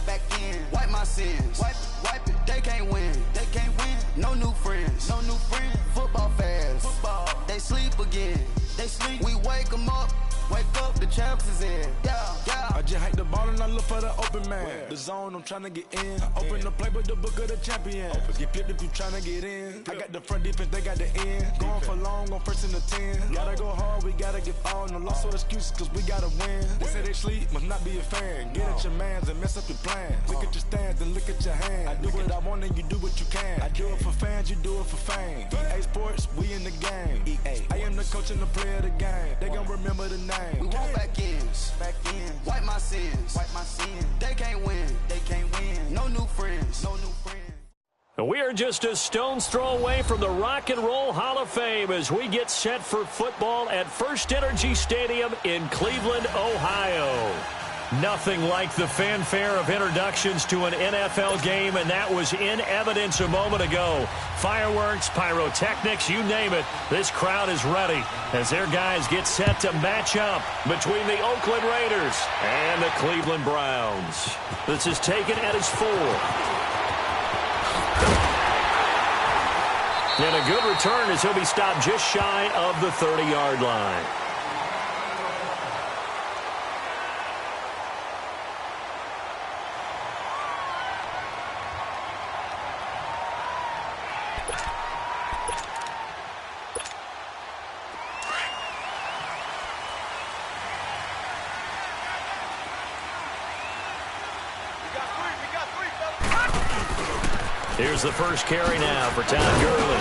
ends. Wipe my sins. Wipe it. They can't win. No new friends. Football fast. They sleep again. We wake them up. The champs is in. Yeah. I just hike the ball and I look for the open man. The zone, I'm trying to get in. Open the playbook, the book of the champion. Get flipped if you trying to get in. I got the front defense, they got the end. Going for long, on first and the 10. Gotta go hard, we gotta give all. No loss or excuses, cause we gotta win. They say they sleep, must not be a fan. Get at your mans and mess up your plans. Look at your stands and look at your hands. I do what I want and you do what you can. I do it for fans, you do it for fame. EA Sports, we in the game. I am the coach and the player of the game. They gon' remember the name. We want back ends. Wipe my sins. They can't win. No new friends. We are just a stone's throw away from the Rock and Roll Hall of Fame as we get set for football at First Energy Stadium in Cleveland, Ohio. Nothing like the fanfare of introductions to an NFL game, and that was in evidence a moment ago. Fireworks, pyrotechnics, you name it. This crowd is ready as their guys get set to match up between the Oakland Raiders and the Cleveland Browns. This is taken at his 4. And a good return as he'll be stopped just shy of the 30-yard line. Here's the first carry now for Todd Gurley.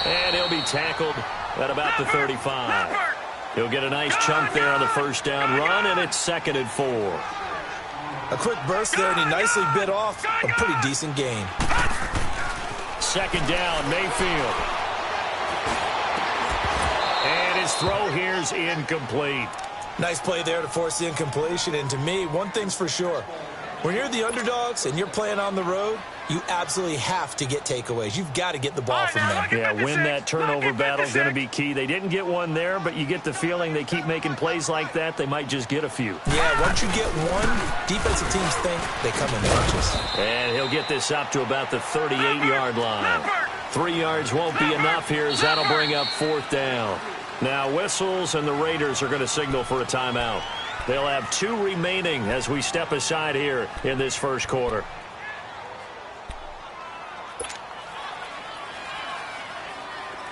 And he'll be tackled at about the 35. He'll get a nice chunk there on the first down run, and it's 2nd and 4. A quick burst there, and he nicely bit off a pretty decent gain. 2nd down, Mayfield. And his throw here's incomplete. Nice play there to force the incompletion, and to me, one thing's for sure. When you're the underdogs and you're playing on the road, you absolutely have to get takeaways. You've got to get the ball from them. Yeah, win that turnover battle is going to be key. They didn't get one there, but you get the feeling they keep making plays like that, they might just get a few. Yeah, once you get one, defensive teams think they come in bunches. And he'll get this up to about the 38-yard line. 3 yards won't be enough here as that'll bring up 4th down. Now whistles, and the Raiders are going to signal for a timeout. They'll have 2 remaining as we step aside here in this first quarter.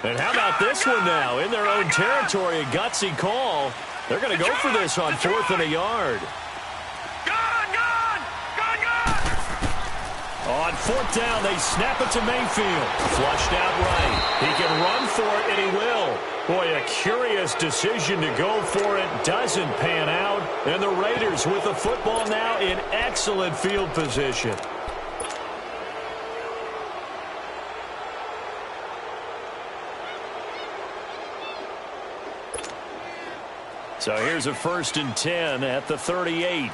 And how about this one now? In their own territory, a gutsy call. They're going to go for this on 4th and a yard. On 4th down, they snap it to Mayfield. Flushed out right. He can run for it, and he will. Boy, a curious decision to go for it. Doesn't pan out. And the Raiders with the football now in excellent field position. So here's a 1st and 10 at the 38.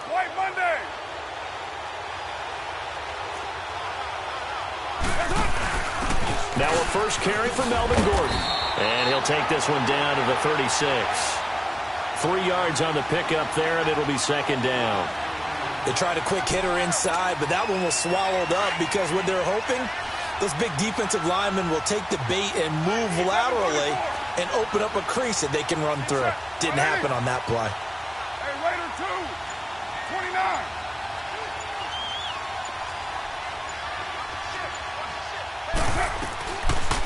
Now a first carry for Melvin Gordon. And he'll take this one down to the 36. 3 yards on the pickup there, and it'll be 2nd down. They tried a quick hitter inside, but that one was swallowed up because what they're hoping, those big defensive linemen will take the bait and move laterally and open up a crease that they can run through. Didn't happen on that play. Hey, Raider 2, 29.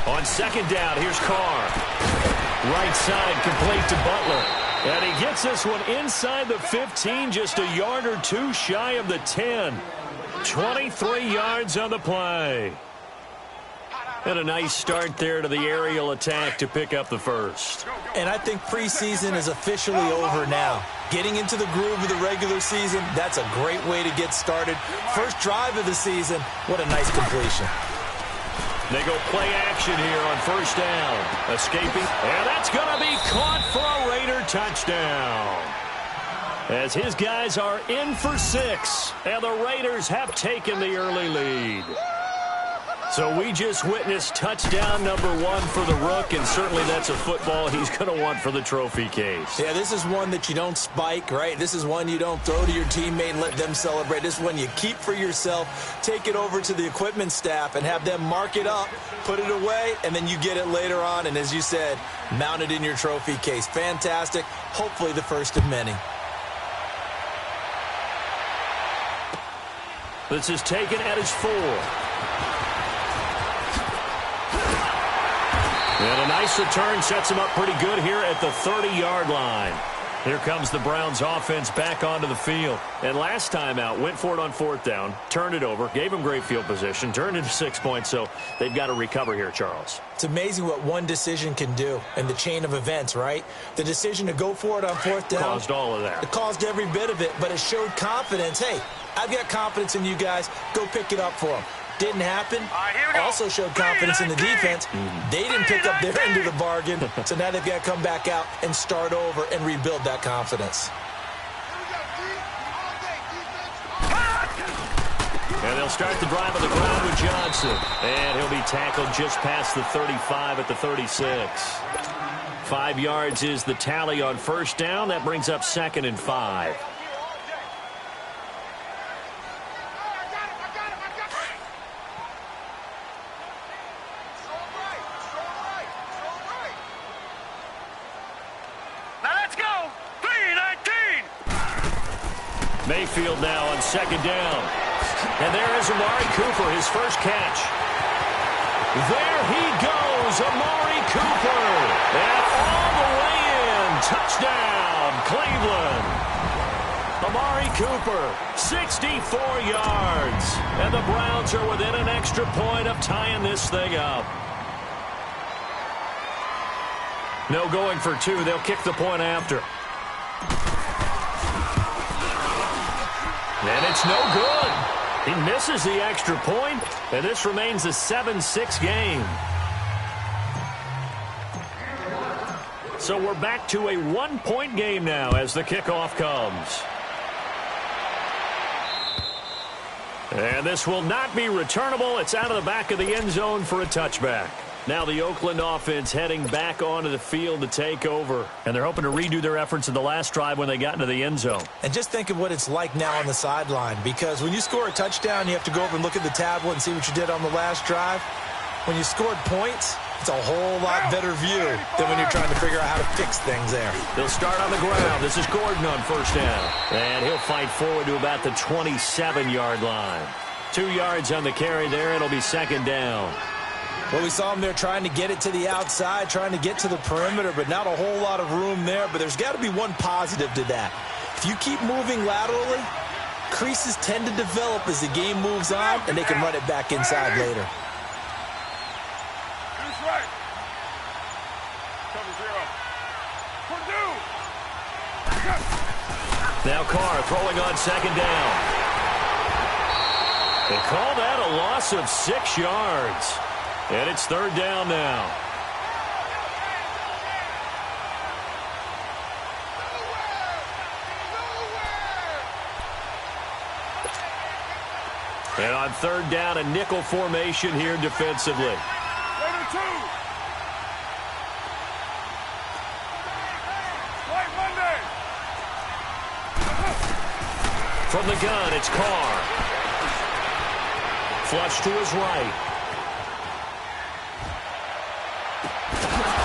On 2nd down, here's Carr. Right side complete to Butler. And he gets this one inside the 15, just a yard or 2 shy of the 10. 23 yards on the play. And a nice start there to the aerial attack to pick up the first. And I think preseason is officially over now. Getting into the groove of the regular season, that's a great way to get started. First drive of the season, what a nice completion. They go play action here on 1st down. Escaping, and that's going to be caught for a Raider touchdown. As his guys are in for 6, and the Raiders have taken the early lead. So we just witnessed touchdown number 1 for the Rook, and certainly that's a football he's going to want for the trophy case. Yeah, this is one that you don't spike, right? This is one you don't throw to your teammate and let them celebrate. This is one you keep for yourself, take it over to the equipment staff and have them mark it up, put it away, and then you get it later on. And as you said, mount it in your trophy case. Fantastic. Hopefully the first of many. This is taken at his 4. And a nice return sets him up pretty good here at the 30-yard line. Here comes the Browns offense back onto the field. And last time out, went for it on 4th down, turned it over, gave him great field position, turned into 6 points, so they've got to recover here, Charles. It's amazing what one decision can do in the chain of events, right? The decision to go for it on 4th down. Caused all of that. It caused every bit of it, but it showed confidence. Hey, I've got confidence in you guys. Go pick it up for them. Didn't happen. Also showed confidence in the defense. They didn't pick up their end of the bargain, so now they've got to come back out and start over and rebuild that confidence. And they'll start the drive on the ground with Johnson. And he'll be tackled just past the 35 at the 36. 5 yards is the tally on 1st down. That brings up 2nd and 5. Mayfield now on 2nd down. And there is Amari Cooper, his first catch. There he goes, Amari Cooper. And all the way in. Touchdown, Cleveland. Amari Cooper, 64 yards. And the Browns are within an extra point of tying this thing up. No going for 2. They'll kick the point after. And it's no good. He misses the extra point, and this remains a 7-6 game. So we're back to a 1-point game now as the kickoff comes. And this will not be returnable. It's out of the back of the end zone for a touchback. Now the Oakland offense heading back onto the field to take over. And they're hoping to redo their efforts in the last drive when they got into the end zone. And just think of what it's like now on the sideline. Because when you score a touchdown, you have to go over and look at the tablet and see what you did on the last drive. When you scored points, it's a whole lot better view than when you're trying to figure out how to fix things there. They'll start on the ground. This is Gordon on 1st down. And he'll fight forward to about the 27-yard line. 2 yards on the carry there. It'll be 2nd down. Well, we saw him there trying to get it to the outside, trying to get to the perimeter, but not a whole lot of room there. But there's got to be one positive to that. If you keep moving laterally, creases tend to develop as the game moves on, and they can run it back inside later. That's right. Cover 0. Now Carr throwing on 2nd down. They call that a loss of 6 yards. And it's 3rd down now. And on 3rd down, a nickel formation here defensively. Raider 2. White Monday. From the gun, it's Carr. Flush to his right.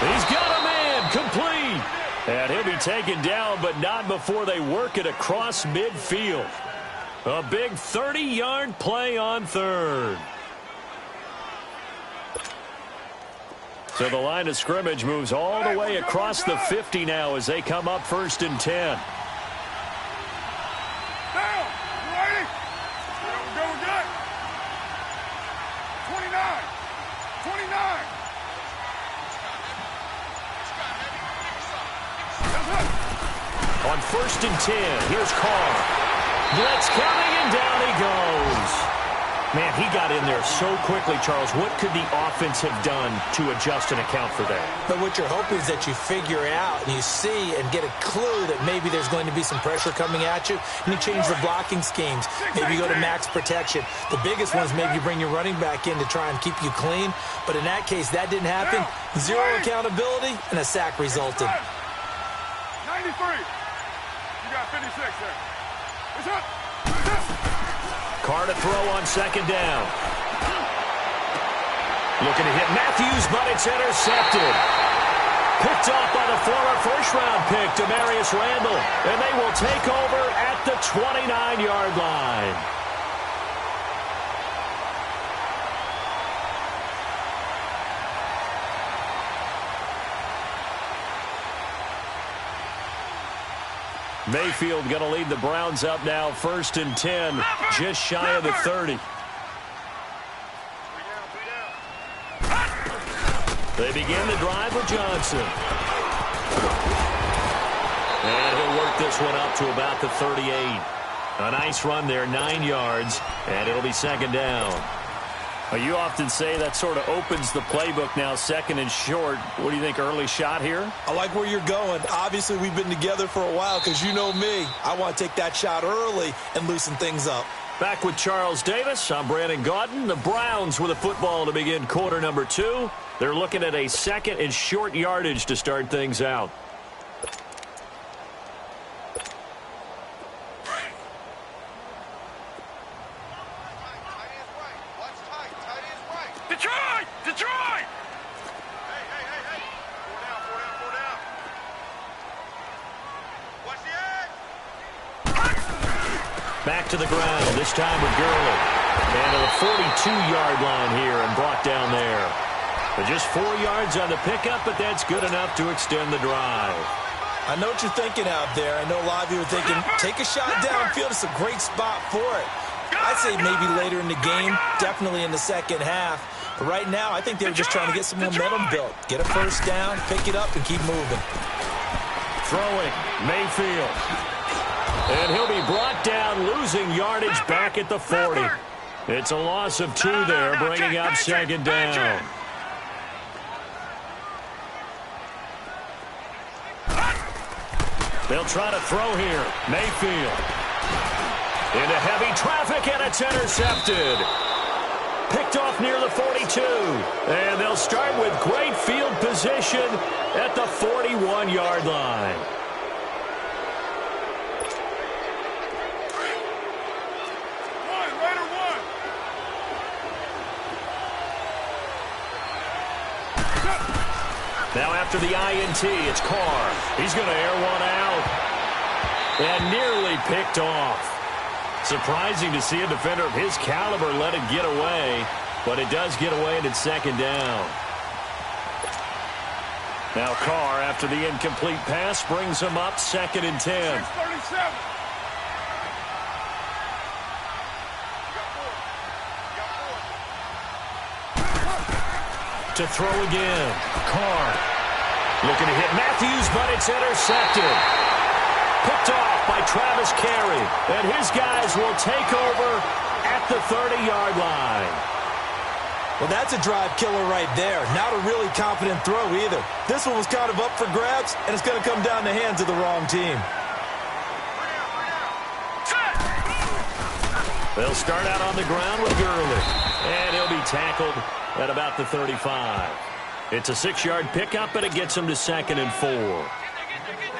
He's got a man, complete. And he'll be taken down, but not before they work it across midfield. A big 30-yard play on 3rd. So the line of scrimmage moves all the way across the 50 now as they come up 1st and 10. Down. You ready? We're good. 29. 29. On 1st and 10, here's Carr. Blitz coming, and down he goes. Man, he got in there so quickly, Charles. What could the offense have done to adjust and account for that? But what you're hoping is that you figure out and you see and get a clue that maybe there's going to be some pressure coming at you, and you change the blocking schemes. Maybe you go to max protection. The biggest one is maybe you bring your running back in to try and keep you clean. But in that case, that didn't happen. Zero accountability, and a sack resulted. 93. You got 56 there. It's up. Carr to throw on second down. Looking to hit Matthews, but it's intercepted. Picked off by the former first-round pick, Demarius Randall. And they will take over at the 29-yard line. Mayfield going to lead the Browns up now, 1st and 10, just shy of the 30. They begin the drive with Johnson. And he'll work this one up to about the 38. A nice run there, 9 yards, and it'll be 2nd down. You often say that sort of opens the playbook now, 2nd and short. What do you think, early shot here? I like where you're going. Obviously, we've been together for a while because you know me. I want to take that shot early and loosen things up. Back with Charles Davis, I'm Brandon Gaudin. The Browns with a football to begin quarter number 2. They're looking at a 2nd and short yardage to start things out. Detroit! Back to the ground, this time with Gurley. And to the 42-yard line here and brought down there. But just 4 yards on the pickup, but that's good enough to extend the drive. I know what you're thinking out there. I know a lot of you are thinking, take a shot downfield. It's a great spot for it. I'd say maybe later in the game, definitely in the second half. But right now, I think they were just trying to get some momentum built. Get a first down, pick it up, and keep moving. Throwing, Mayfield. And he'll be brought down, losing yardage back at the 40. It's a loss of 2 there, bringing up 2nd down. They'll try to throw here. Mayfield. Into heavy traffic, and it's intercepted. Picked off near the 42. And they'll start with great field position at the 41-yard line. Now after the INT, it's Carr. He's going to air one out. And nearly picked off. Surprising to see a defender of his caliber let it get away. But it does get away, and it's 2nd down. Now Carr, after the incomplete pass, brings him up 2nd and 10. 6:37. To throw again. Carr looking to hit Matthews, but it's intercepted. Picked off by Travis Carey. And his guys will take over at the 30-yard line. Well, that's a drive killer right there. Not a really confident throw either. This one was kind of up for grabs, and it's going to come down the hands of the wrong team. They'll start out on the ground with Gurley. And he'll be tackled at about the 35. It's a 6-yard pickup, but it gets him to 2nd and 4.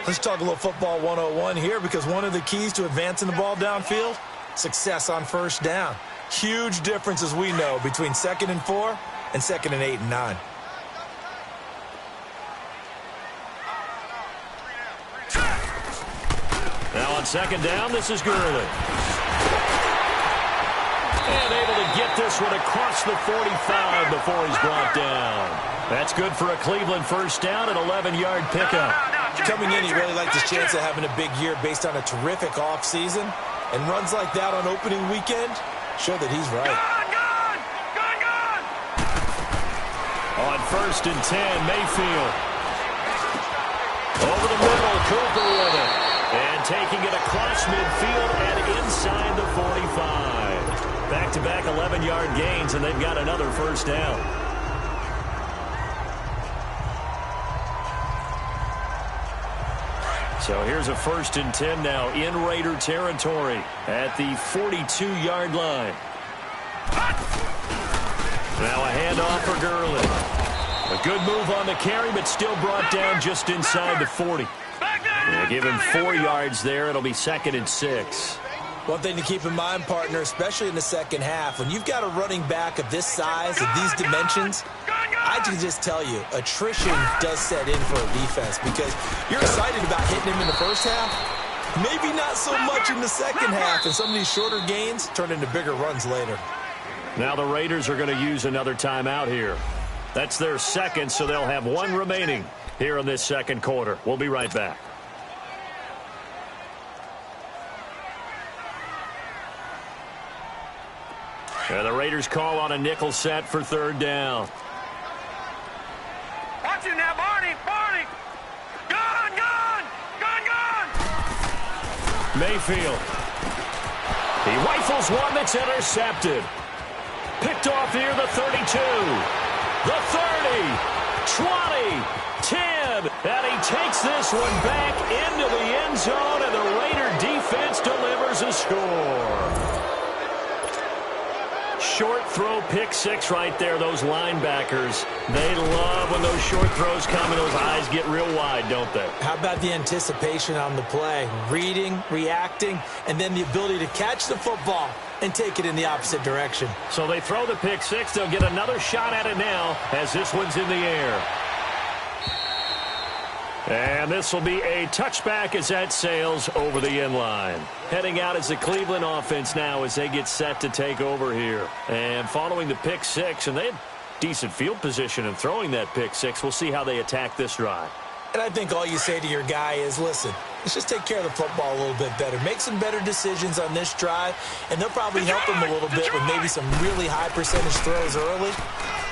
Let's talk a little football 101 here, because one of the keys to advancing the ball downfield, success on first down. Huge difference, as we know, between 2nd and 4 and 2nd and 8 and 9. Now on 2nd down, this is Gurley. And able to get this one across the 45 before he's brought down. That's good for a Cleveland first down, an 11-yard pickup. Coming in, he really liked his chance of having a big year based on a terrific offseason. And runs like that on opening weekend show that he's right. On 1st and 10, Mayfield. Over the middle, Cooper with it. And taking it across midfield and inside the 45. Back back-to-back 11-yard gains, and they've got another first down. So here's a 1st and 10 now in Raider territory at the 42-yard line. Now a handoff for Gurley. A good move on the carry, but still brought down just inside the 40. They give him 4 yards there. It'll be 2nd and 6. One thing to keep in mind, partner, especially in the second half, when you've got a running back of this size, of these dimensions, I can just tell you, attrition does set in for a defense because you're excited about hitting him in the first half. Maybe not so much in the second half, and some of these shorter gains turn into bigger runs later. Now the Raiders are going to use another timeout here. That's their second, so they'll have 1 remaining here in this second quarter. We'll be right back. And the Raiders call on a nickel set for 3rd down. Watch it now, Barney! Barney! Gun! Gun! Gun! Gun! Mayfield. He rifles one that's intercepted. Picked off here, the 32. The 30. 20. 10. And he takes this one back into the end zone, and the Raider defense delivers a score. Short throw, pick 6 right there. Those linebackers, they love when those short throws come and those eyes get real wide, don't they? How about the anticipation on the play? Reading, reacting, and then the ability to catch the football and take it in the opposite direction. So they throw the pick 6. They'll get another shot at it now as this one's in the air. And this will be a touchback as that sails over the end line. Heading out is the Cleveland offense now as they get set to take over here. And following the pick 6, and they had decent field position in throwing that pick 6. We'll see how they attack this drive. And I think all you say to your guy is, listen, let's just take care of the football a little bit better. Make some better decisions on this drive, and they'll probably help him a little bit with maybe some really high percentage throws early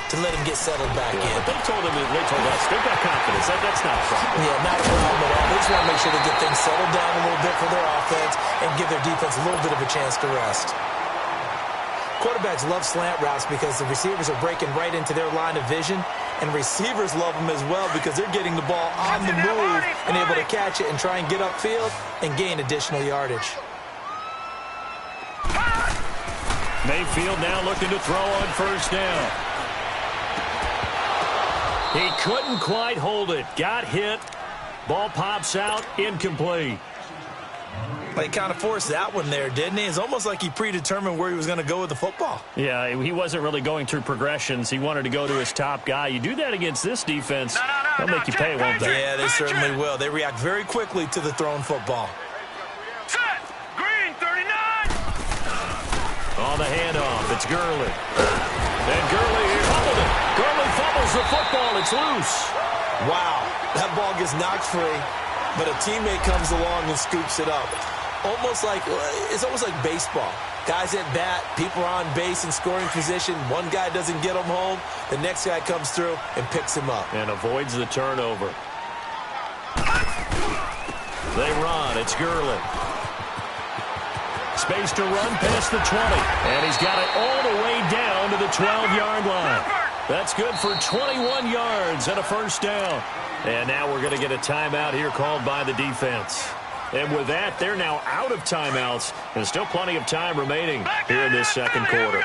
to let him get settled back in. But they told us they've got confidence. That's not a problem. Yeah, not a problem at all. They just want to make sure they get things settled down a little bit for their offense and give their defense a little bit of a chance to rest. Quarterbacks love slant routes because the receivers are breaking right into their line of vision, and receivers love them as well because they're getting the ball on the move and able to catch it and try and get upfield and gain additional yardage. Mayfield now looking to throw on 1st down. He couldn't quite hold it. Got hit. Ball pops out. Incomplete. Well, he kind of forced that one there, didn't he? It's almost like he predetermined where he was going to go with the football. Yeah, he wasn't really going through progressions. He wanted to go to his top guy. You do that against this defense, they'll make you pay, won't they? Yeah, they certainly will. They react very quickly to the thrown football. Set! Green, 39! On the handoff, it's Gurley. And Gurley fumbled it. Gurley fumbles the football. It's loose. Wow, that ball gets knocked free, but a teammate comes along and scoops it up. It's almost like baseball. Guys at bat, people are on base in scoring position. One guy doesn't get him home. The next guy comes through and picks him up. And avoids the turnover. They run. It's Gurley. Space to run past the 20. And he's got it all the way down to the 12-yard line. That's good for 21 yards and a 1st down. And now we're going to get a timeout here called by the defense. And with that, they're now out of timeouts. And still plenty of time remaining here in this second quarter.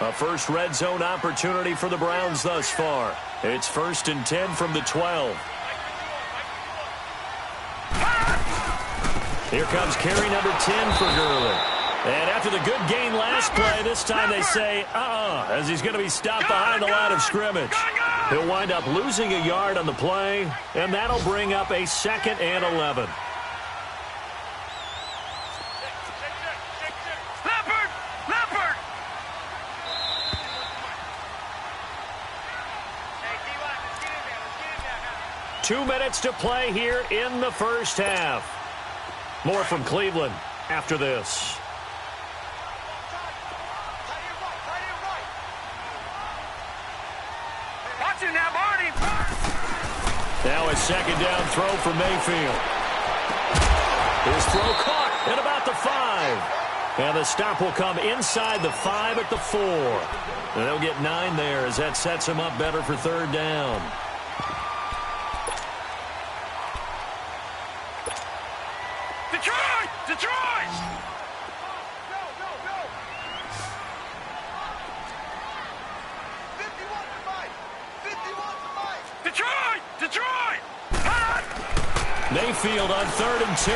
A first red zone opportunity for the Browns thus far. It's 1st and 10 from the 12. Here comes carry number 10 for Gurley. And after the good gain last play, this time they say, as he's going to be stopped behind the line of scrimmage. He'll wind up losing a yard on the play, and that'll bring up a 2nd and 11. Leopard! 2 minutes to play here in the first half. More from Cleveland after this. Watch it now, Barney! Now a 2nd down throw for Mayfield. His throw caught at about the 5. And the stop will come inside the 5 at the 4. And they'll get 9 there as that sets them up better for third down. Detroit! Detroit! Detroit! Detroit! Mayfield on 3rd and 2.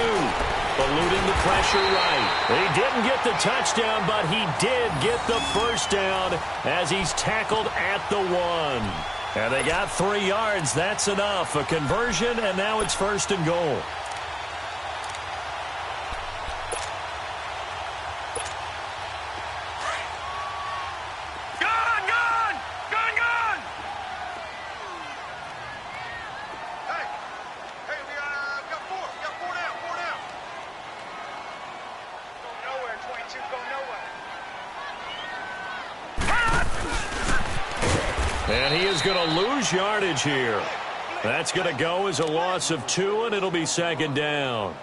Eluding the pressure right. He didn't get the touchdown, but he did get the first down as he's tackled at the 1. And they got 3 yards. That's enough. A conversion, and now it's 1st and goal. And he is going to lose yardage here. That's going to go as a loss of 2, and it'll be 2nd down.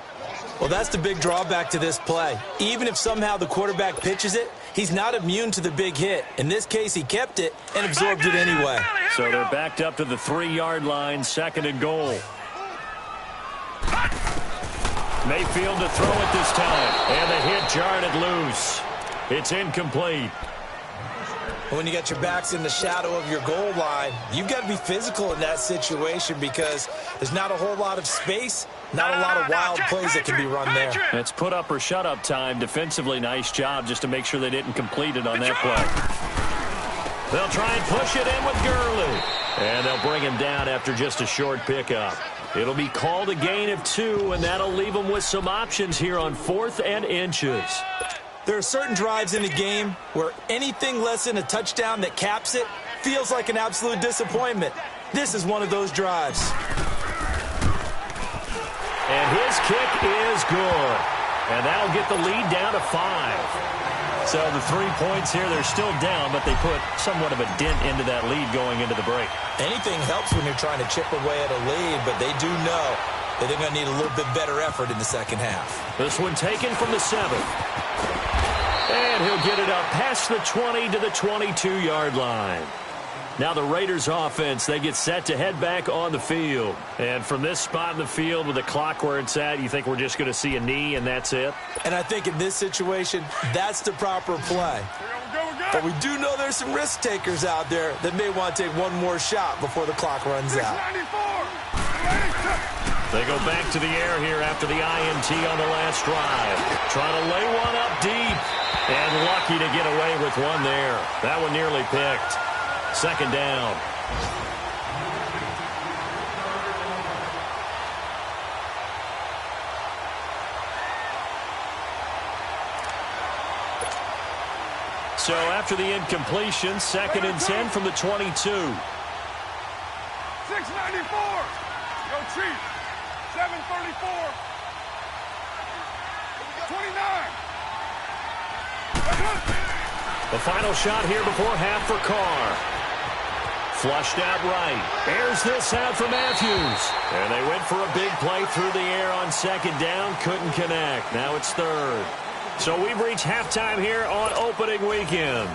Well, that's the big drawback to this play. Even if somehow the quarterback pitches it, he's not immune to the big hit. In this case, he kept it and absorbed it anyway. So they're backed up to the 3-yard line, 2nd and goal. Mayfield to throw it this time. And the hit jarred it loose. It's incomplete. When you got your backs in the shadow of your goal line, you've got to be physical in that situation because there's not a whole lot of space, not a lot of wild plays that can be run there. It's put up or shut up time. Defensively, nice job just to make sure they didn't complete it on that play. They'll try and push it in with Gurley. And they'll bring him down after just a short pickup. It'll be called a gain of 2, and that'll leave them with some options here on 4th and inches. There are certain drives in the game where anything less than a touchdown that caps it feels like an absolute disappointment. This is one of those drives. And his kick is good. And that'll get the lead down to 5. So the 3 points here, they're still down, but they put somewhat of a dent into that lead going into the break. Anything helps when you're trying to chip away at a lead, but they do know that they're going to need a little bit better effort in the second half. This one taken from the 7. And he'll get it up past the 20 to the 22-yard line. Now the Raiders offense, they get set to head back on the field. And from this spot in the field with the clock where it's at, you think we're just going to see a knee and that's it? And I think in this situation, that's the proper play. But we do know there's some risk takers out there that may want to take one more shot before the clock runs out. They go back to the air here after the INT on the last drive. Trying to lay one up deep. And lucky to get away with one there. That one nearly picked. 2nd down. So after the incompletion, 2nd and 10 from the 22. 694. Yo, Chief. 734. 29. The final shot here before half for Carr. Flushed out right. Airs this out for Matthews. And they went for a big play through the air on 2nd down. Couldn't connect. Now it's 3rd. So we've reached halftime here on opening weekend.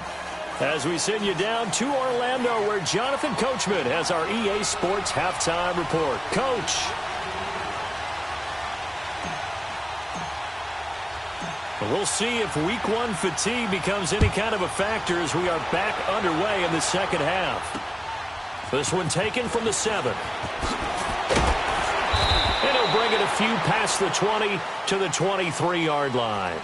As we send you down to Orlando where Jonathan Coachman has our EA Sports halftime report. Coach. We'll see if week 1 fatigue becomes any kind of a factor as we are back underway in the second half. This one taken from the 7. And he'll bring it a few past the 20 to the 23-yard line.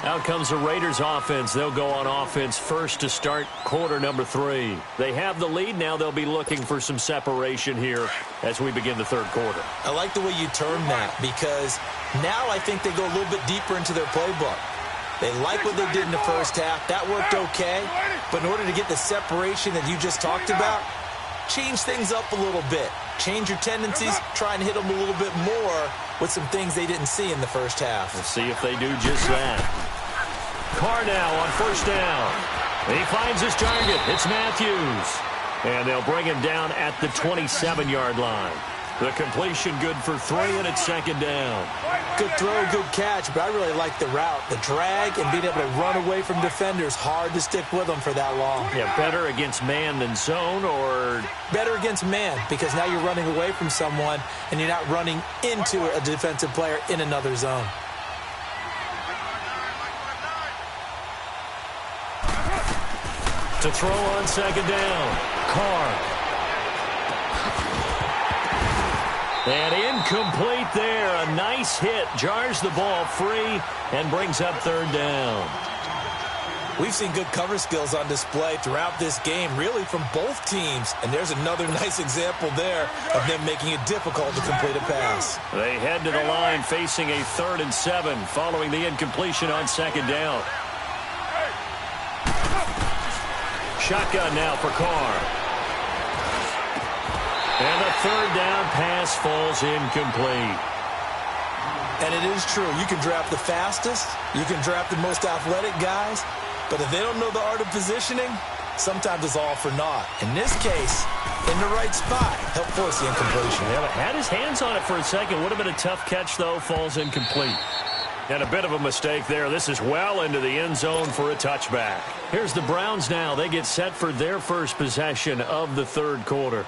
Out comes the Raiders offense. They'll go on offense first to start quarter number 3. They have the lead. Now they'll be looking for some separation here as we begin the 3rd quarter. I like the way you term that because now I think they go a little bit deeper into their playbook. They like what they did in the first half. That worked okay. But in order to get the separation that you just talked about, change things up a little bit. Change your tendencies. Try and hit them a little bit more with some things they didn't see in the first half. We'll see if they do just that. Carr now on 1st down. He finds his target. It's Matthews. And they'll bring him down at the 27-yard line. The completion good for 3, and it's second down. Good throw, good catch, but I really like the route. The drag and being able to run away from defenders, hard to stick with them for that long. Yeah, better against man than zone, or? Better against man, because now you're running away from someone and you're not running into a defensive player in another zone. To throw on second down, Carr. And incomplete there. A nice hit. Jars the ball free and brings up third down. We've seen good cover skills on display throughout this game, really from both teams. And there's another nice example there of them making it difficult to complete a pass. They head to the line facing a 3rd and 7 following the incompletion on second down. Shotgun now for Carr. And the third down pass falls incomplete. And it is true. You can draft the fastest. You can draft the most athletic guys. But if they don't know the art of positioning, sometimes it's all for naught. In this case, in the right spot, help force the incompletion. Yeah, but had his hands on it for a second. Would have been a tough catch, though. Falls incomplete. And a bit of a mistake there. This is well into the end zone for a touchback. Here's the Browns now. They get set for their first possession of the third quarter.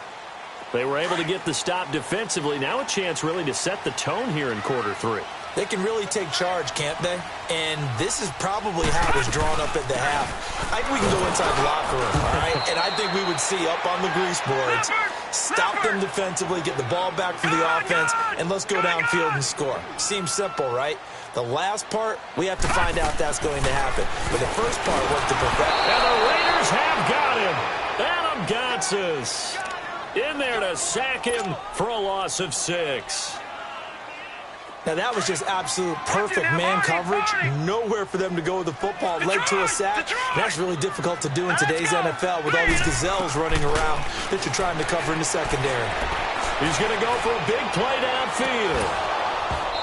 They were able to get the stop defensively. Now a chance really to set the tone here in quarter 3. They can really take charge, can't they? And this is probably how it was drawn up at the half. I think we can go inside the locker room, all right? And I think we would see up on the grease boards, stop them defensively, get the ball back for the offense, and let's go downfield and score. Seems simple, right? The last part, we have to find out that's going to happen. But the first part was to perfect. And the Raiders have got him. Adam Gotsis in there to sack him for a loss of 6. Now, that was just absolute perfect man coverage. Nowhere for them to go with the football. Led to a sack. That's really difficult to do in today's NFL with all these gazelles running around that you're trying to cover in the secondary. He's going to go for a big play downfield.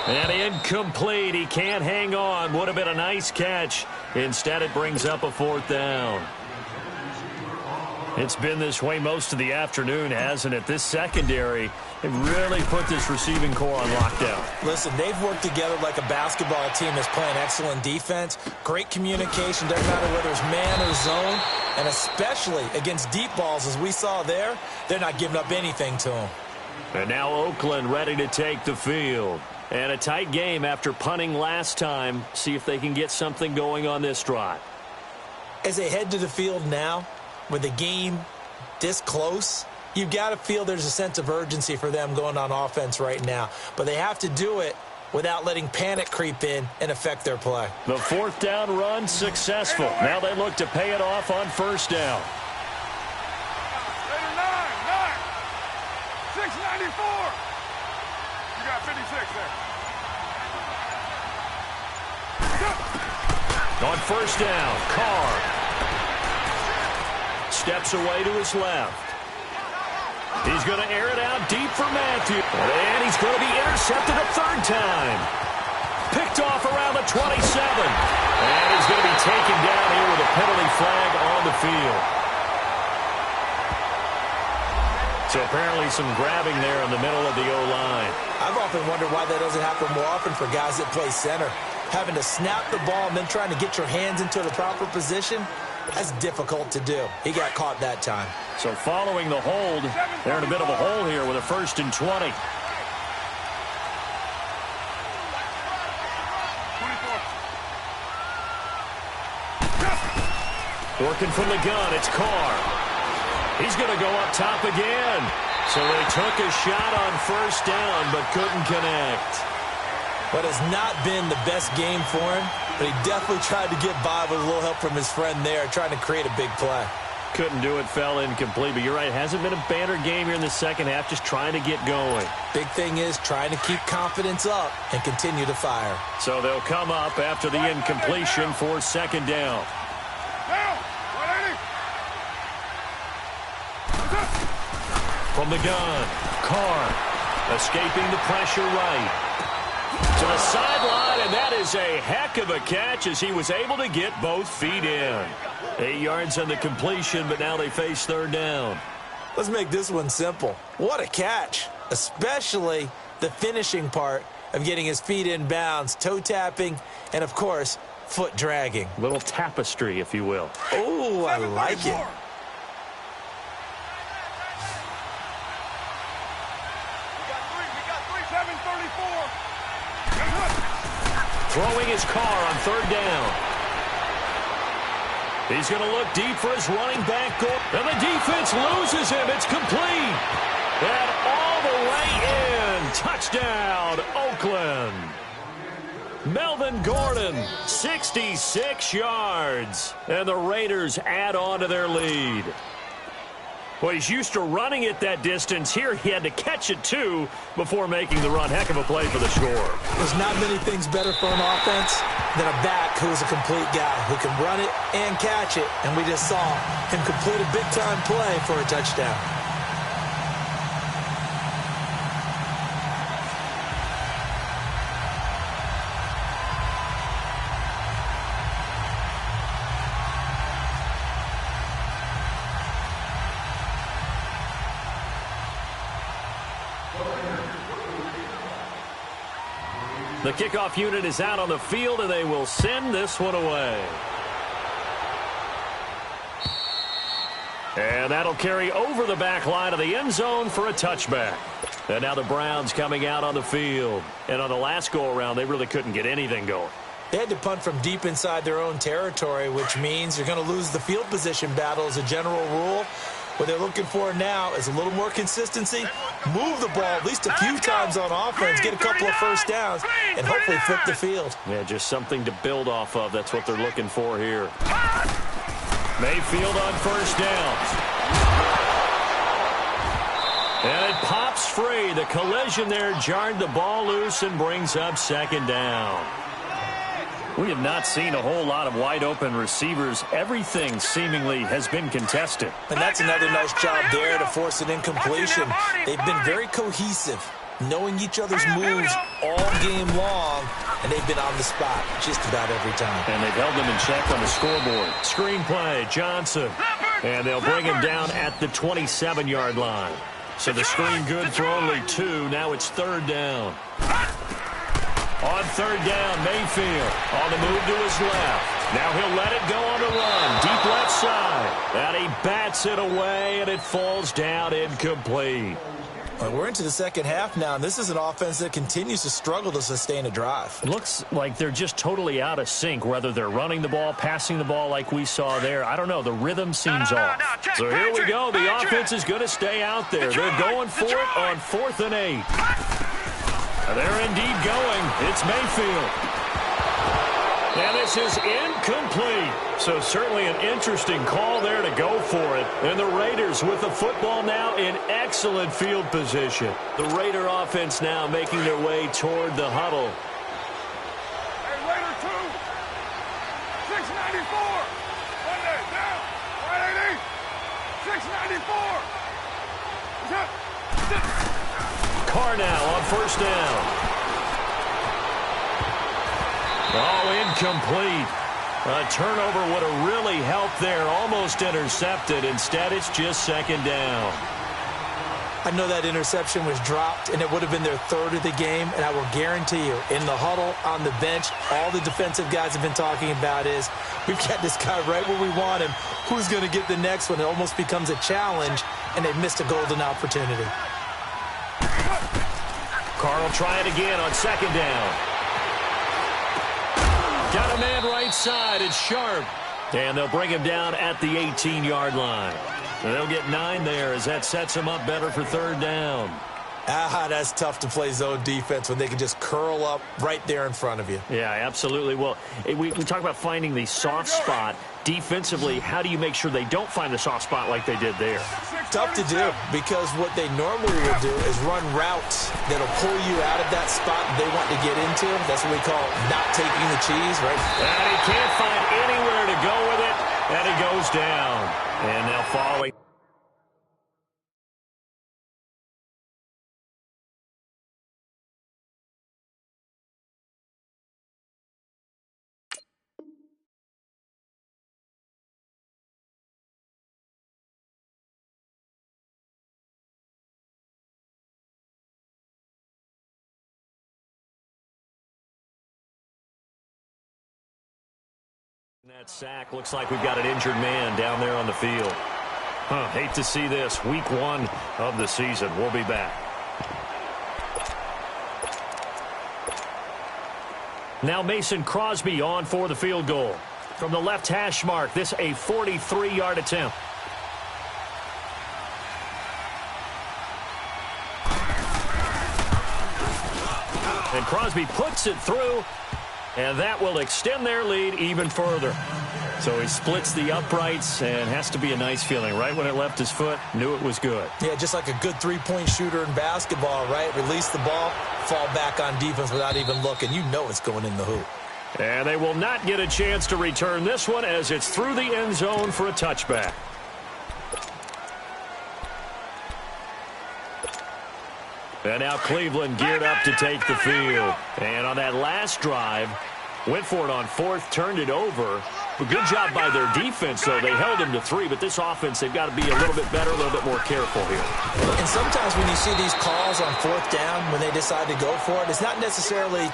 And incomplete. He can't hang on. Would have been a nice catch. Instead, it brings up a 4th down. It's been this way most of the afternoon, hasn't it? This secondary, they've really put this receiving core on lockdown. Listen, they've worked together like a basketball team that's playing excellent defense. Great communication, doesn't matter whether it's man or zone. And especially against deep balls, as we saw there, they're not giving up anything to them. And now Oakland ready to take the field. And a tight game after punting last time. See if they can get something going on this drive. As they head to the field now, with the game this close, you've got to feel there's a sense of urgency for them going on offense right now. But they have to do it without letting panic creep in and affect their play. The 4th down run successful. Now they look to pay it off on 1st down. 694. You got 56 there. On 1st down, Carr steps away to his left. He's going to air it out deep for Matthew. And he's going to be intercepted a 3rd time. Picked off around the 27. And he's going to be taken down here with a penalty flag on the field. So apparently some grabbing there in the middle of the O-line. I've often wondered why that doesn't happen more often for guys that play center. Having to snap the ball and then trying to get your hands into the proper position, that's difficult to do. He got caught that time. So following the hold, they're in a bit of a hole here with a 1st and 20. 24. Working from the gun, it's Carr. He's going to go up top again. So they took a shot on 1st down, but couldn't connect. But it's not been the best game for him, but he definitely tried to get by with a little help from his friend there, trying to create a big play. Couldn't do it, fell incomplete. But you're right, it hasn't been a banner game here in the second half, just trying to get going. Big thing is trying to keep confidence up and continue to fire. So they'll come up after the incompletion for 2nd down. Down. 180. From the gun, Carr escaping the pressure right. To the sideline, and that is a heck of a catch as he was able to get both feet in. 8 yards on the completion, but now they face 3rd down. Let's make this one simple. What a catch, especially the finishing part of getting his feet in bounds, toe tapping, and, of course, foot dragging. Little tapestry, if you will. Oh, I like it. We got three, 734. Throwing his car on third down. He's going to look deep for his running back goal. And the defense loses him. It's complete. And all the way in. Touchdown, Oakland. Melvin Gordon, 66 yards. And the Raiders add on to their lead. Well, he's used to running it that distance. Here he had to catch it, too, before making the run. Heck of a play for the score. There's not many things better for an offense than a back who is a complete guy who can run it and catch it. And we just saw him complete a big-time play for a touchdown. The kickoff unit is out on the field, and they will send this one away. And that'll carry over the back line of the end zone for a touchback. And now the Browns coming out on the field. And on the last go-around, they really couldn't get anything going. They had to punt from deep inside their own territory, which means you're going to lose the field position battle as a general rule. What they're looking for now is a little more consistency, move the ball at least a few times on offense, get a couple of first downs, and hopefully flip the field. Yeah, just something to build off of. That's what they're looking for here. Mayfield on first down. And it pops free. The collision there jarred the ball loose and brings up second down. We have not seen a whole lot of wide-open receivers. Everything seemingly has been contested. And that's another nice job there to force an incompletion. They've been very cohesive, knowing each other's moves all game long, and they've been on the spot just about every time. And they've held them in check on the scoreboard. Screen play, Johnson. And they'll bring him down at the 27-yard line. So the screen good for only 2. Now it's third down. On third down, Mayfield on the move to his left. Now he'll let it go on the run, deep left side. And he bats it away, and it falls down incomplete. Well, we're into the second half now, and this is an offense that continues to struggle to sustain a drive. It looks like they're just totally out of sync, whether they're running the ball, passing the ball like we saw there. I don't know. The rhythm seems off. So here we go. The offense is going to stay out there. They're going for it on 4th and 8. They're indeed going. It's Mayfield. And this is incomplete. So certainly an interesting call there to go for it. And the Raiders with the football now in excellent field position. The Raider offense now making their way toward the huddle. Hey, Raider 2. 694. One day, down. 180. 694. Carr now on first down. Oh, incomplete. A turnover would have really helped there. Almost intercepted. Instead, it's just second down. I know that interception was dropped, and it would have been their third of the game, and I will guarantee you, in the huddle, on the bench, all the defensive guys have been talking about is, we've got this guy right where we want him. Who's going to get the next one? It almost becomes a challenge, and they've missed a golden opportunity. Carr will try it again on second down. Got a man right side. It's Sharp. And they'll bring him down at the 18-yard line. And they'll get 9 there as that sets him up better for third down. That's tough to play zone defense when they can just curl up right there in front of you. Yeah, absolutely. Well, we talk about finding the soft spot. Defensively, how do you make sure they don't find the soft spot like they did there? Tough to do, because what they normally will do is run routes that'll pull you out of that spot they want to get into. That's what we call not taking the cheese, right? And he can't find anywhere to go with it, and he goes down. And they'll follow. That sack looks like we've got an injured man down there on the field. Hate to see this. Week 1 of the season. We'll be back. Now Mason Crosby on for the field goal. From the left hash mark, this a 43-yard attempt. And Crosby puts it through, and that will extend their lead even further. So he splits the uprights, and has to be a nice feeling. Right when it left his foot, knew it was good. Yeah, just like a good three-point shooter in basketball, right? Release the ball, fall back on defense without even looking. You know it's going in the hoop. And they will not get a chance to return this one as it's through the end zone for a touchback. And now Cleveland geared up to take the field. And on that last drive, went for it on 4th, turned it over. But good job by their defense, though. They held them to 3, but this offense, they've got to be a little bit better, a little bit more careful here. And sometimes when you see these calls on 4th down, when they decide to go for it, it's not necessarily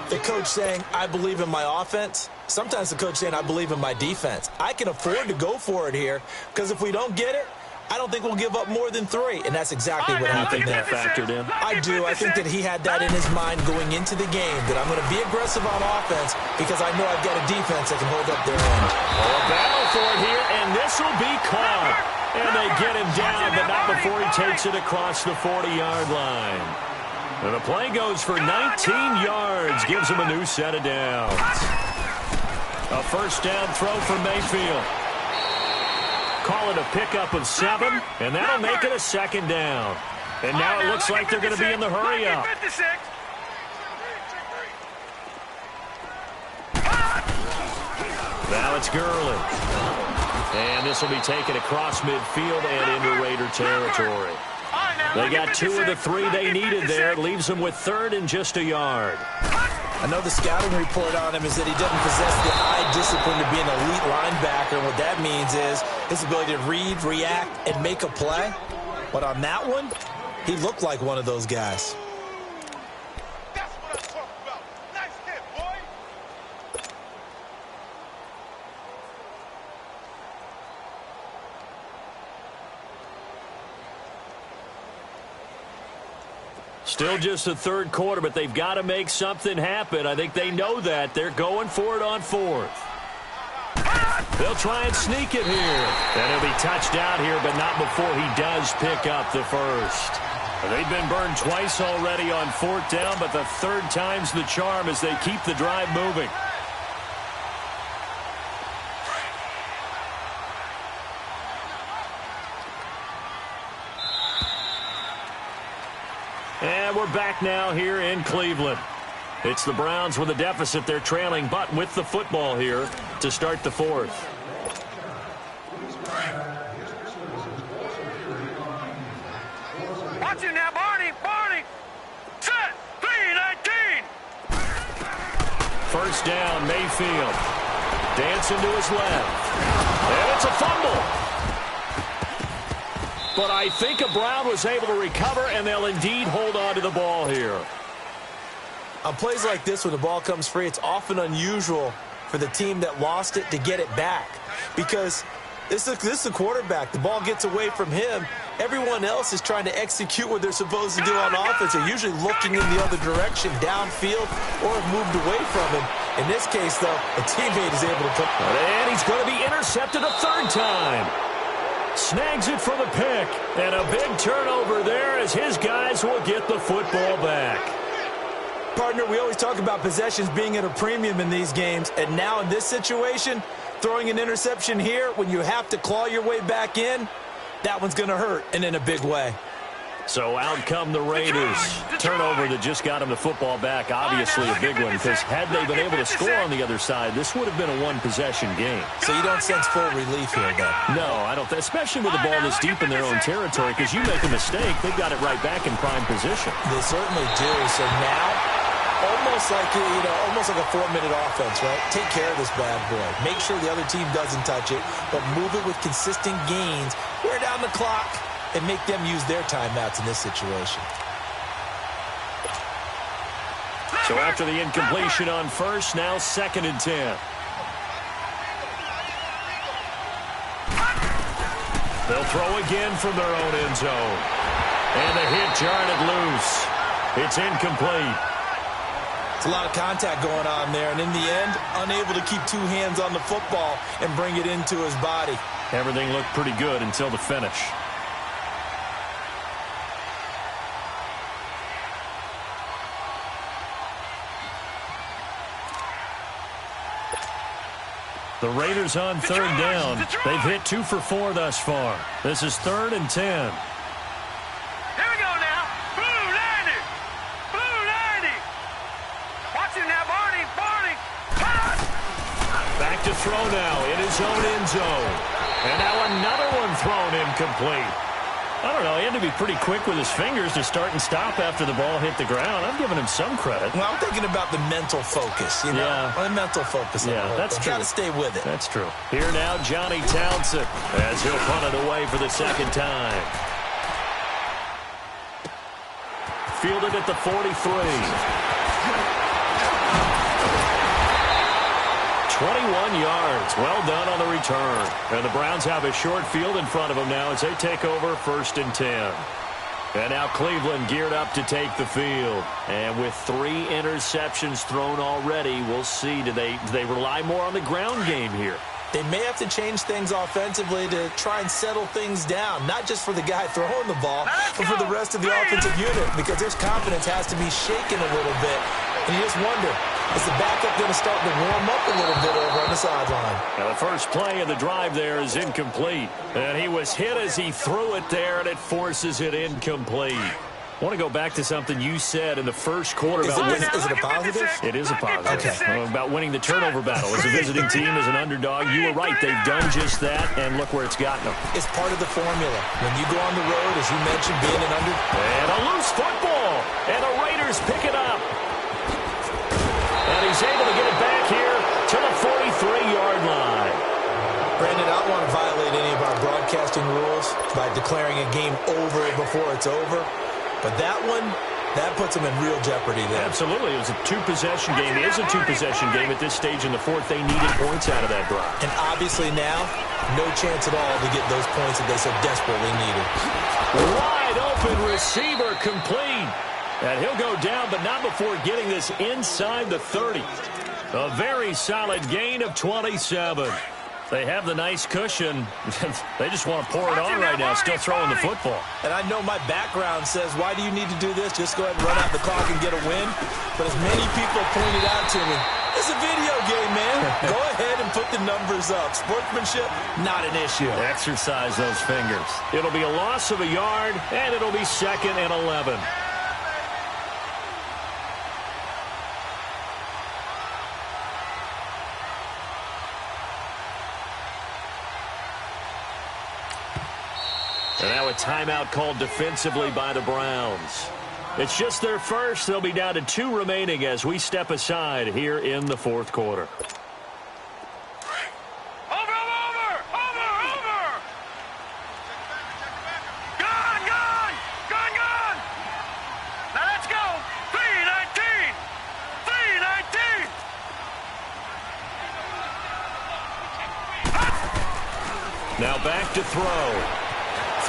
the coach saying, I believe in my offense. Sometimes the coach saying, I believe in my defense. I can afford to go for it here, because if we don't get it, I don't think we'll give up more than 3, and that's exactly what happened there. Factored in? I do. I think that he had that in his mind going into the game, that I'm going to be aggressive on offense because I know I've got a defense that can hold up their end. A battle for it here, and this will be caught. And they get him down, but not before he takes it across the 40-yard line. And the play goes for 19 yards, gives him a new set of downs. A first down throw for Mayfield. Call it a pickup of 7, and that'll make it a second down. And now it looks like they're going to be in the hurry-up. Now it's Gurley. And this will be taken across midfield and into Raider territory. They got 2 of the 3 they needed there. It leaves them with 3rd and just a yard. I know the scouting report on him is that he doesn't possess the eye discipline to be an elite linebacker. And what that means is his ability to read, react, and make a play. But on that one, he looked like one of those guys. That's what I'm talking about. Nice hit, boy. Still just the 3rd quarter, but they've got to make something happen. I think they know that. They're going for it on 4th. They'll try and sneak it here. And he'll be touched out here, but not before he does pick up the first. They've been burned twice already on 4th down, but the 3rd time's the charm as they keep the drive moving. And we're back now here in Cleveland. It's the Browns with a deficit. They're trailing, but with the football here to start the 4th. Watch it now, Barney. Set. 3-19. First down, Mayfield. Dancing to his left. And it's a fumble. But I think a Brown was able to recover, and they'll indeed hold on to the ball here. On plays like this, when the ball comes free, it's often unusual for the team that lost it to get it back. Because this is the quarterback. The ball gets away from him. Everyone else is trying to execute what they're supposed to do on offense. They're usually looking in the other direction, downfield, or have moved away from him. In this case, though, a teammate is able to come. And he's going to be intercepted a 3rd time. Snags it for the pick, and a big turnover there as his guys will get the football back. Partner, we always talk about possessions being at a premium in these games, and now in this situation, throwing an interception here when you have to claw your way back in, that one's going to hurt, and in a big way. So out come the Raiders. Turnover that just got him the football back. Obviously a big one, because had they been able to score on the other side, this would have been a 1-possession game. So you don't sense full relief here, then? No, I don't. Especially with the ball this deep in their own territory, because you make a mistake, they've got it right back in prime position. They certainly do. So now, almost like a 4-minute offense, right? Take care of this bad boy. Make sure the other team doesn't touch it, but move it with consistent gains. Wear down the clock and make them use their timeouts in this situation. So after the incompletion on 1st, now 2nd and 10. They'll throw again from their own end zone. And the hit jarred it loose. It's incomplete. It's a lot of contact going on there, and in the end, unable to keep two hands on the football and bring it into his body. Everything looked pretty good until the finish. The Raiders on third down. They've hit 2 for 4 thus far. This is 3rd and 10. Here we go now. Blue 90. Blue 90. Watch him now, Barney. Barney. Back to throw now in his own end zone. And now another one thrown incomplete. I don't know. He had to be pretty quick with his fingers to start and stop after the ball hit the ground. I'm giving him some credit. Well, I'm thinking about the mental focus, you know? Yeah. The mental focus. Yeah, that's true. Got to stay with it. That's true. Here now, Johnny Townsend, as he'll punt it away for the second time. Fielded at the 43. 21 yards. Well done on the return. And the Browns have a short field in front of them now as they take over 1st and 10. And now Cleveland geared up to take the field. And with 3 interceptions thrown already, we'll see. Do they rely more on the ground game here? They may have to change things offensively to try and settle things down, not just for the guy throwing the ball, but for the rest of the offensive unit, because their confidence has to be shaken a little bit. And you just wonder, is the backup going to start to warm up a little bit over on the sideline? Now the first play of the drive there is incomplete. And he was hit as he threw it there, and it forces it incomplete. I want to go back to something you said in the first quarter. Is it a positive? It is a positive. Okay. About winning the turnover battle. As a visiting team, as an underdog, you were right. They've done just that, and look where it's gotten them. It's part of the formula. When you go on the road, as you mentioned, being an underdog. And a loose football. And the Raiders pick it up. And he's able to get it back here to the 43-yard line. Brandon, I don't want to violate any of our broadcasting rules by declaring a game over before it's over. But that one, that puts them in real jeopardy there. Absolutely. It was a 2-possession game. It is a 2-possession game at this stage in the 4th. They needed points out of that drive. And obviously now, no chance at all to get those points that they so desperately needed. Wide open receiver complete. And he'll go down, but not before getting this inside the 30. A very solid gain of 27. They have the nice cushion. They just want to pour it on right now, still throwing the football. And I know my background says, why do you need to do this? Just go ahead and run out the clock and get a win. But as many people pointed out to me, it's a video game, man. Go ahead and put the numbers up. Sportsmanship, not an issue. Exercise those fingers. It'll be a loss of a yard, and it'll be 2nd and 11. And now a timeout called defensively by the Browns. It's just their first. They'll be down to 2 remaining as we step aside here in the 4th quarter. Over. Gone. Now let's go. 319. Now back to throw.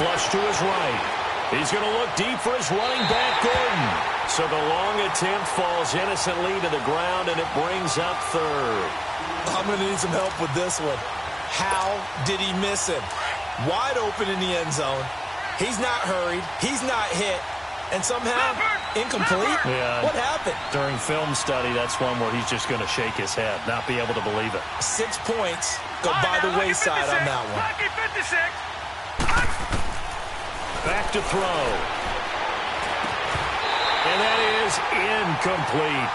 Flush to his right. He's going to look deep for his running back, Gordon. So the long attempt falls innocently to the ground, and it brings up 3rd. I'm going to need some help with this one. How did he miss him? Wide open in the end zone. He's not hurried. He's not hit. And somehow, incomplete? Yeah. What happened? During film study, that's one where he's just going to shake his head, not be able to believe it. 6 points go by the wayside on that one. Lucky 56. Back to throw. And that is incomplete.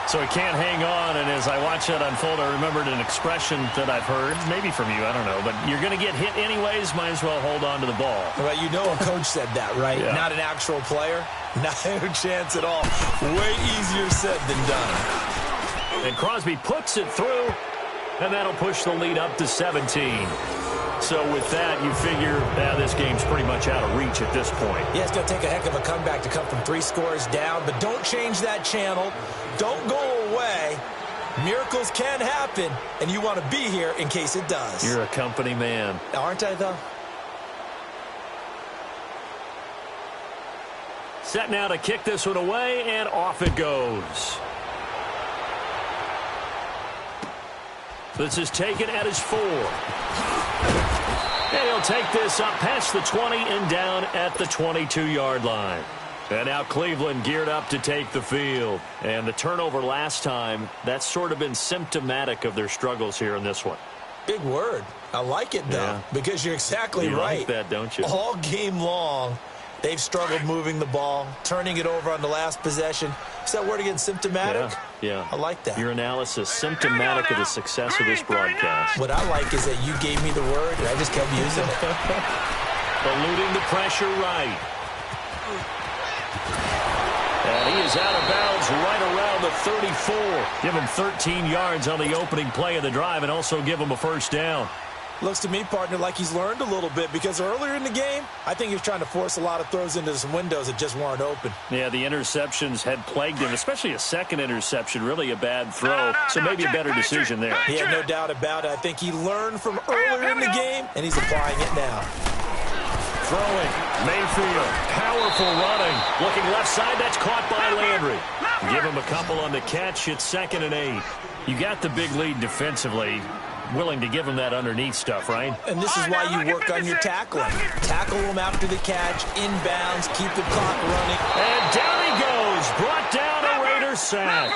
So he can't hang on, and as I watch that unfold, I remembered an expression that I've heard, maybe from you, I don't know, but you're going to get hit anyways, might as well hold on to the ball. Well, you know a coach said that, right? Yeah. Not an actual player. Not a chance at all. Way easier said than done. And Crosby puts it through, and that'll push the lead up to 17. So with that, you figure this game's pretty much out of reach at this point. Yeah, it's going to take a heck of a comeback to come from 3 scores down, but don't change that channel. Don't go away. Miracles can happen, and you want to be here in case it does. You're a company man. Aren't I, though? Set now to kick this one away, and off it goes. This is taken at his 4. And he'll take this up past the 20 and down at the 22-yard line. And now Cleveland geared up to take the field. And the turnover last time, that's sort of been symptomatic of their struggles here in this one. Big word. I like it, though, because you're exactly right. You like that, don't you? All game long, they've struggled moving the ball, turning it over on the last possession. Is that word again, symptomatic? Yeah. I like that. Your analysis, symptomatic of the success of this broadcast. What I like is that you gave me the word, and I just kept using it. Eluding the pressure right. And he is out of bounds right around the 34. Give him 13 yards on the opening play of the drive and also give him a first down. Looks to me, partner, like he's learned a little bit because earlier in the game, I think he was trying to force a lot of throws into some windows that just weren't open. Yeah, the interceptions had plagued him, especially a second interception, really a bad throw. So maybe a better decision there. He had no doubt about it. I think he learned from earlier in the game, and he's applying it now. Throwing, Mayfield, powerful running. Looking left side, that's caught by Landry. Give him a couple on the catch, it's 2nd and 8. You got the big lead defensively. Willing to give him that underneath stuff, right? And this is why you work on your tackling. Tackle him after the catch, inbounds, keep the clock running. And down he goes, brought down a Raiders sack.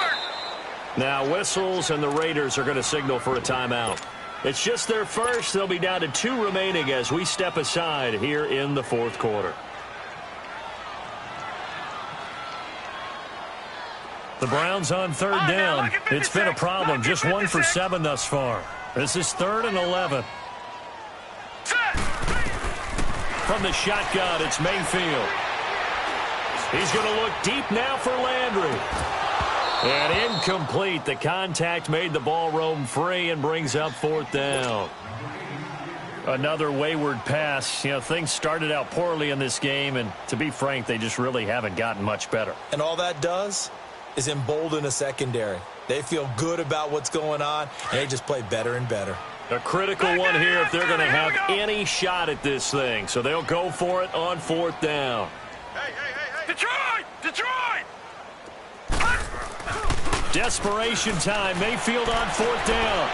Now whistles, and the Raiders are going to signal for a timeout. It's just their first. They'll be down to 2 remaining as we step aside here in the 4th quarter. The Browns on 3rd down. It's been a problem. Just 1 for 7 thus far. This is 3rd and 11. From the shotgun, it's Mayfield. He's going to look deep now for Landry. And incomplete. The contact made the ball roam free and brings up 4th down. Another wayward pass. You know, things started out poorly in this game, and to be frank, they just really haven't gotten much better. And all that does is embolden a secondary. They feel good about what's going on, and they just play better and better. A critical one here if they're going to have any shot at this thing. So they'll go for it on 4th down. Hey. Detroit! Desperation time. Mayfield on 4th down.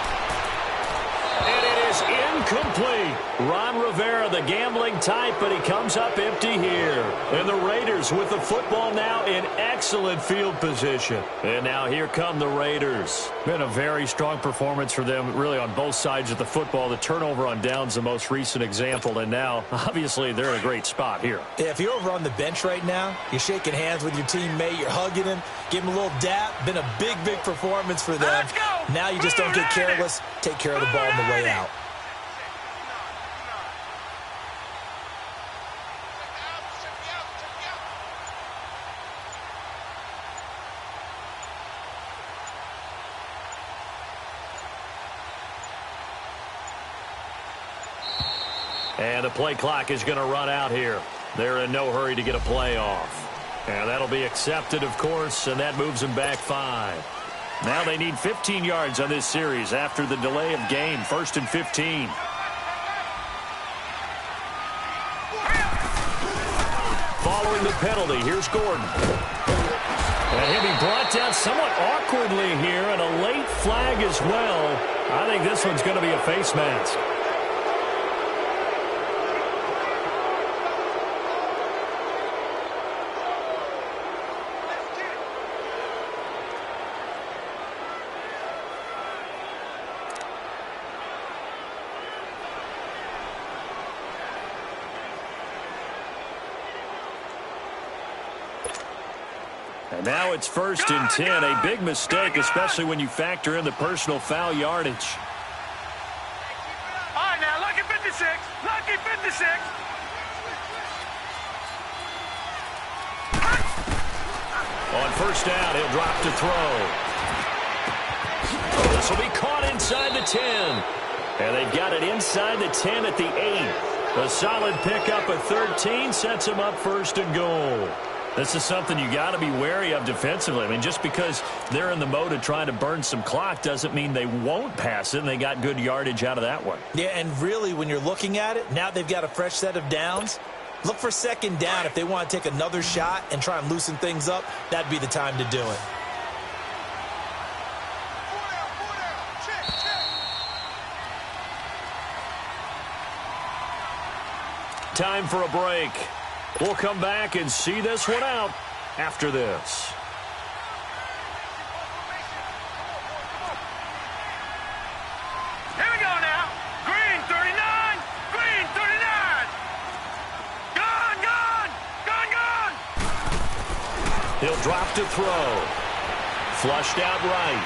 And it is incomplete. Ron Rivera, the gambling type, but he comes up empty here. And the Raiders with the football now in excellent field position. And now here come the Raiders. Been a very strong performance for them, really on both sides of the football. The turnover on downs, the most recent example. And now, obviously, they're in a great spot here. Yeah, if you're over on the bench right now, you're shaking hands with your teammate, you're hugging him, give him a little dap. Been a big performance for them. Now you just don't get careless. Take care of the ball on the way out. And the play clock is going to run out here. They're in no hurry to get a play off. And that'll be accepted, of course, and that moves them back 5. Now they need 15 yards on this series after the delay of game. 1st and 15. Following the penalty, here's Gordon. And he'll be brought down somewhat awkwardly here, and a late flag as well. I think this one's going to be a face mask. And now it's 1st and 10. A big mistake, especially when you factor in the personal foul yardage. All right, now, lucky 56. Lucky 56. On 1st down, he'll drop to throw. Oh, this will be caught inside the 10. And they've got it inside the 10 at the 8. A solid pickup of 13 sets him up 1st and goal. This is something you got to be wary of defensively. I mean, just because they're in the mode of trying to burn some clock doesn't mean they won't pass it, and they got good yardage out of that one. Yeah, and really, when you're looking at it, now they've got a fresh set of downs. Look for second down. If they want to take another shot and try and loosen things up, that'd be the time to do it. Time for a break. We'll come back and see this one out after this. Here we go now. Green 39. Green 39. Gone, gone. Gone, gone. He'll drop to throw. Flushed out right.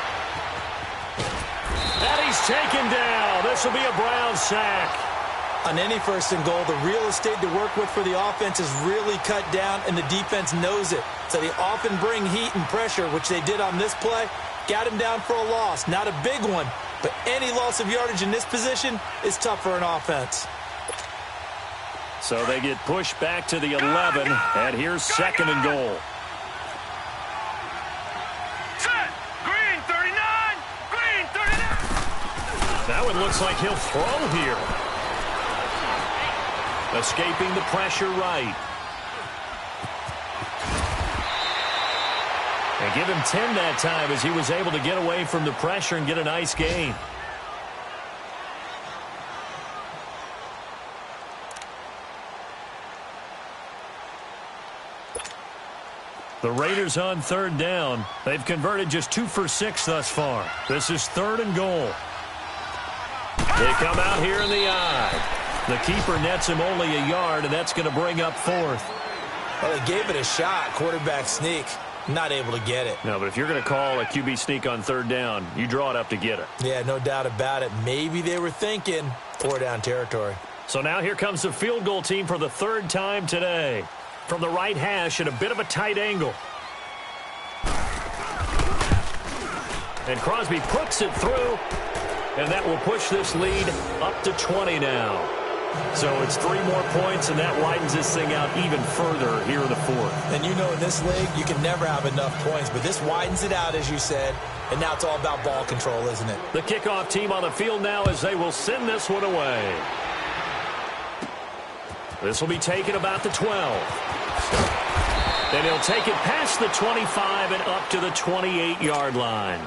And he's taken down. This will be a Brown sack. On any first and goal, the real estate to work with for the offense is really cut down, and the defense knows it. So they often bring heat and pressure, which they did on this play. Got him down for a loss. Not a big one, but any loss of yardage in this position is tough for an offense. So they get pushed back to the 11, and here's second and goal. Set. Green 39. Green 39. That one looks like he'll throw here. Escaping the pressure right. And give him 10 that time as he was able to get away from the pressure and get a nice gain. The Raiders on third down. They've converted just 2 for 6 thus far. This is third and goal. They come out here in the eye. The keeper nets him only a yard, and that's going to bring up fourth. Well, they gave it a shot. Quarterback sneak. Not able to get it. No, but if you're going to call a QB sneak on third down, you draw it up to get it. Yeah, no doubt about it. Maybe they were thinking 4-down territory. So now here comes the field goal team for the third time today. From the right hash at a bit of a tight angle. And Crosby puts it through, and that will push this lead up to 20 now. So it's 3 more points, and that widens this thing out even further here in the fourth. And you know in this league, you can never have enough points, but this widens it out, as you said, and now it's all about ball control, isn't it? The kickoff team on the field now as they will send this one away. This will be taken about the 12. Then he'll take it past the 25 and up to the 28-yard line.